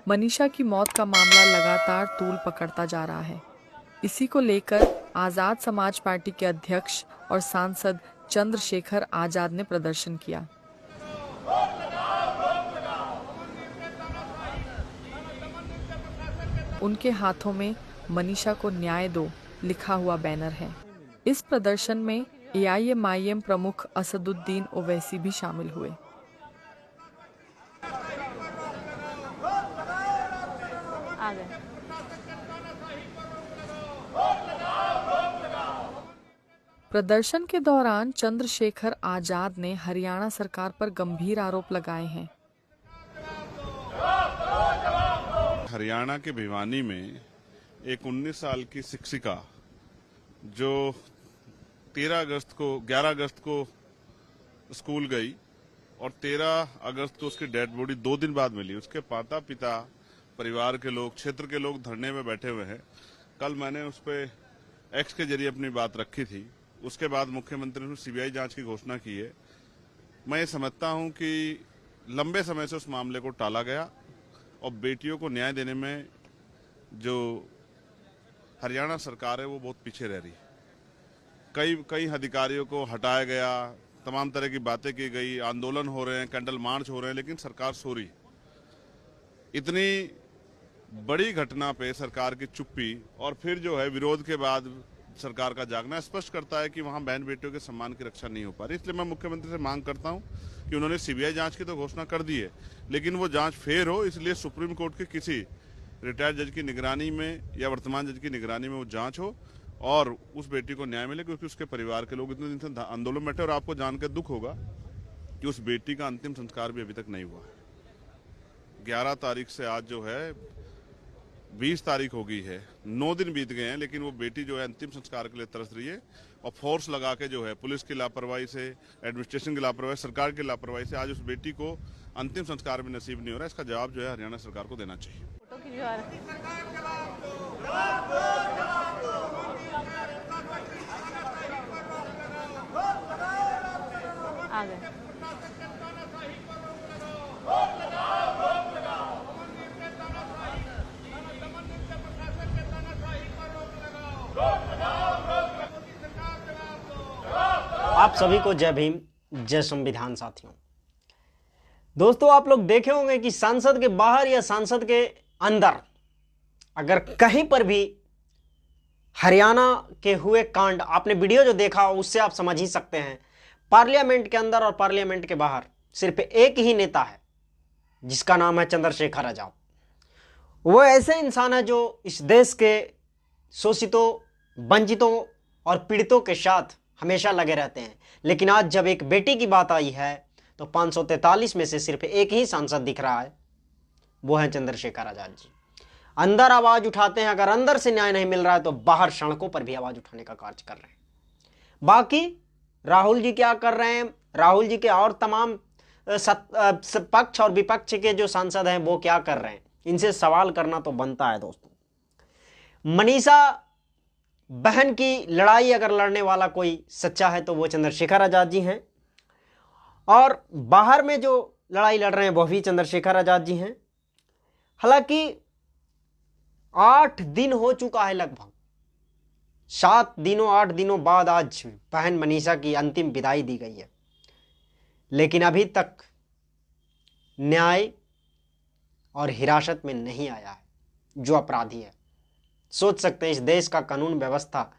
मनीषा की मौत का मामला लगातार तूल पकड़ता जा रहा है। इसी को लेकर आजाद समाज पार्टी के अध्यक्ष और सांसद चंद्रशेखर आजाद ने प्रदर्शन किया। उनके हाथों में मनीषा को न्याय दो लिखा हुआ बैनर है। इस प्रदर्शन में एआईएमआईएम प्रमुख असदुद्दीन ओवैसी भी शामिल हुए। प्रदर्शन के दौरान चंद्रशेखर आजाद ने हरियाणा सरकार पर गंभीर आरोप लगाए हैं। हरियाणा के भिवानी में एक 19 साल की शिक्षिका जो 11 अगस्त को स्कूल गई और 13 अगस्त को उसकी डेड बॉडी 2 दिन बाद मिली। उसके माता पिता, परिवार के लोग, क्षेत्र के लोग धरने में बैठे हुए हैं। कल मैंने उस पर एक्स के जरिए अपनी बात रखी थी। उसके बाद मुख्यमंत्री ने सीबीआई जांच की घोषणा की है। मैं ये समझता हूं कि लंबे समय से उस मामले को टाला गया और बेटियों को न्याय देने में जो हरियाणा सरकार है वो बहुत पीछे रह रही है। कई अधिकारियों को हटाया गया, तमाम तरह की बातें की गई, आंदोलन हो रहे हैं, कैंडल मार्च हो रहे हैं, लेकिन सरकार सो रही। इतनी बड़ी घटना पे सरकार की चुप्पी और फिर जो है विरोध के बाद सरकार का जागना स्पष्ट करता है कि वहां बहन बेटियों के सम्मान की रक्षा नहीं हो पा रही। इसलिए मैं मुख्यमंत्री से मांग करता हूं कि उन्होंने सीबीआई जांच की तो घोषणा कर दी है, लेकिन वो जांच फेयर हो, इसलिए सुप्रीम कोर्ट के किसी रिटायर्ड जज की निगरानी में या वर्तमान जज की निगरानी में वो जांच हो और उस बेटी को न्याय मिले, क्योंकि उसके परिवार के लोग इतने दिन से आंदोलन में बैठे। और आपको जानकर दुख होगा कि उस बेटी का अंतिम संस्कार भी अभी तक नहीं हुआ है। 11 तारीख से आज जो है 20 तारीख हो गई है, 9 दिन बीत गए हैं, लेकिन वो बेटी जो है अंतिम संस्कार के लिए तरस रही है। और फोर्स लगा के जो है पुलिस की लापरवाही से, एडमिनिस्ट्रेशन की लापरवाही, सरकार की लापरवाही से आज उस बेटी को अंतिम संस्कार भी नसीब नहीं हो रहा है। इसका जवाब जो है हरियाणा सरकार को देना चाहिए। आप सभी को जय भीम, जय संविधान। साथियों, दोस्तों, आप लोग देखे होंगे कि संसद के बाहर या संसद के अंदर अगर कहीं पर भी हरियाणा के हुए कांड, आपने वीडियो जो देखा उससे आप समझ ही सकते हैं। पार्लियामेंट के अंदर और पार्लियामेंट के बाहर सिर्फ एक ही नेता है जिसका नाम है चंद्रशेखर आजाद। वो ऐसे इंसान है जो इस देश के शोषितों, वंचितों और पीड़ितों के साथ हमेशा लगे रहते हैं। लेकिन आज जब एक बेटी की बात आई है तो 543 में से सिर्फ एक ही सांसद दिख रहा है, वो है चंद्रशेखर आजाद जी। अंदर आवाज उठाते हैं, अगर अंदर से न्याय नहीं मिल रहा है तो बाहर सड़कों पर भी आवाज उठाने का कार्य कर रहे हैं। बाकी राहुल जी क्या कर रहे हैं, राहुल जी के और तमाम पक्ष और विपक्ष के जो सांसद हैं वो क्या कर रहे हैं, इनसे सवाल करना तो बनता है। दोस्तों, मनीषा बहन की लड़ाई अगर लड़ने वाला कोई सच्चा है तो वो चंद्रशेखर आजाद जी हैं, और बाहर में जो लड़ाई लड़ रहे हैं वो भी चंद्रशेखर आजाद जी हैं। हालांकि 8 दिन हो चुका है, लगभग 8 दिनों बाद आज बहन मनीषा की अंतिम विदाई दी गई है, लेकिन अभी तक न्याय और हिरासत में नहीं आया है जो अपराधी है। सोच सकते हैं इस देश का कानून व्यवस्था,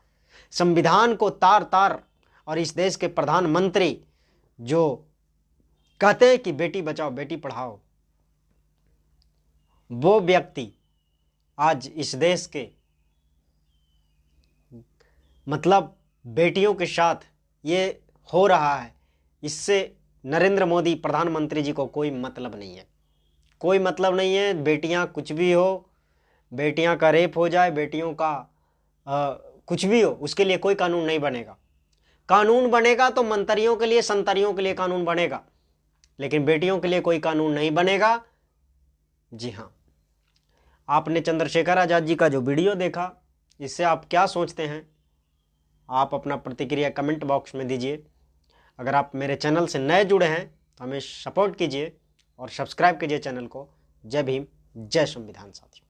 संविधान को तार तार, और इस देश के प्रधानमंत्री जो कहते हैं कि बेटी बचाओ बेटी पढ़ाओ, वो व्यक्ति आज इस देश के मतलब बेटियों के साथ ये हो रहा है, इससे नरेंद्र मोदी प्रधानमंत्री जी को कोई मतलब नहीं है। कोई मतलब नहीं है। बेटियां कुछ भी हो, बेटियां का रेप हो जाए, बेटियों का कुछ भी हो, उसके लिए कोई कानून नहीं बनेगा। कानून बनेगा तो मंत्रियों के लिए, संतरियों के लिए कानून बनेगा, लेकिन बेटियों के लिए कोई कानून नहीं बनेगा। जी हाँ, आपने चंद्रशेखर आजाद जी का जो वीडियो देखा, इससे आप क्या सोचते हैं? आप अपना प्रतिक्रिया कमेंट बॉक्स में दीजिए। अगर आप मेरे चैनल से नए जुड़े हैं तो हमें सपोर्ट कीजिए और सब्सक्राइब कीजिए चैनल को। जय भीम, जय संविधान साथियों।